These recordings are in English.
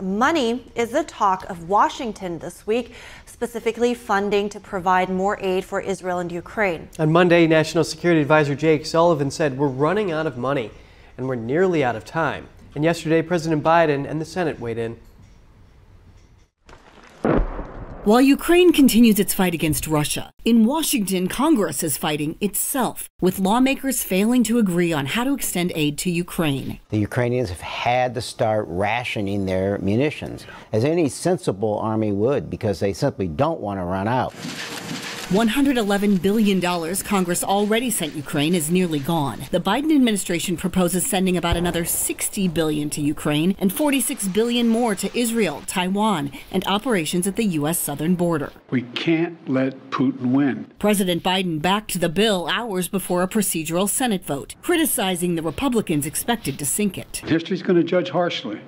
Money is the talk of Washington this week, specifically funding to provide more aid for Israel and Ukraine. On Monday, National Security Advisor Jake Sullivan said we're running out of money and we're nearly out of time. And yesterday, President Biden and the Senate weighed in. While Ukraine continues its fight against Russia, in Washington, Congress is fighting itself, with lawmakers failing to agree on how to extend aid to Ukraine. The Ukrainians have had to start rationing their munitions, as any sensible army would, because they simply don't want to run out. $111 billion Congress already sent Ukraine is nearly gone. The Biden administration proposes sending about another $60 billion to Ukraine and $46 billion more to Israel, Taiwan, and operations at the U.S. southern border. We can't let Putin win. President Biden backed the bill hours before a procedural Senate vote, criticizing the Republicans expected to sink it. History's going to judge harshly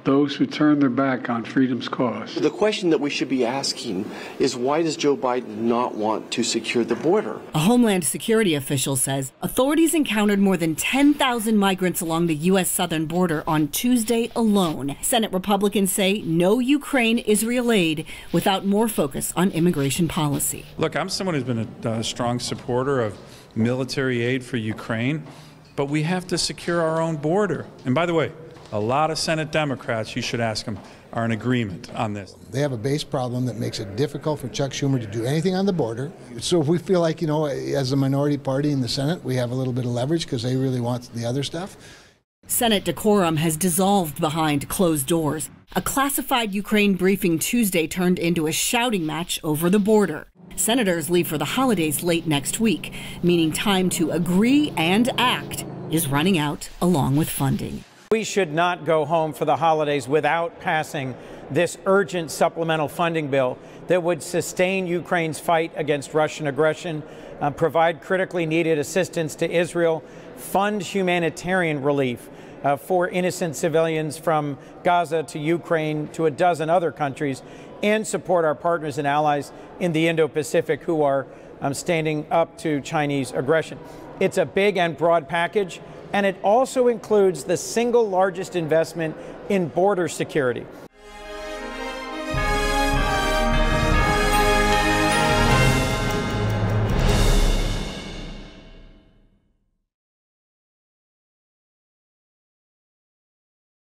those who turn their back on freedom's cause. The question that we should be asking is, why does Joe Biden not want to secure the border? A Homeland Security official says authorities encountered more than 10,000 migrants along the U.S. southern border on Tuesday alone. Senate Republicans say no Ukraine-Israel aid without more focus on immigration policy. Look, I'm someone who's been a strong supporter of military aid for Ukraine, but we have to secure our own border. And by the way, a lot of Senate Democrats, you should ask them, are in agreement on this. They have a base problem that makes it difficult for Chuck Schumer to do anything on the border. So if we feel like, you know, as a minority party in the Senate, we have a little bit of leverage because they really want the other stuff. Senate decorum has dissolved behind closed doors. A classified Ukraine briefing Tuesday turned into a shouting match over the border. Senators leave for the holidays late next week, meaning time to agree and act is running out along with funding. We should not go home for the holidays without passing this urgent supplemental funding bill that would sustain Ukraine's fight against Russian aggression, provide critically needed assistance to Israel, fund humanitarian relief for innocent civilians from Gaza to Ukraine to a dozen other countries, and support our partners and allies in the Indo-Pacific who are standing up to Chinese aggression. It's a big and broad package, and it also includes the single largest investment in border security.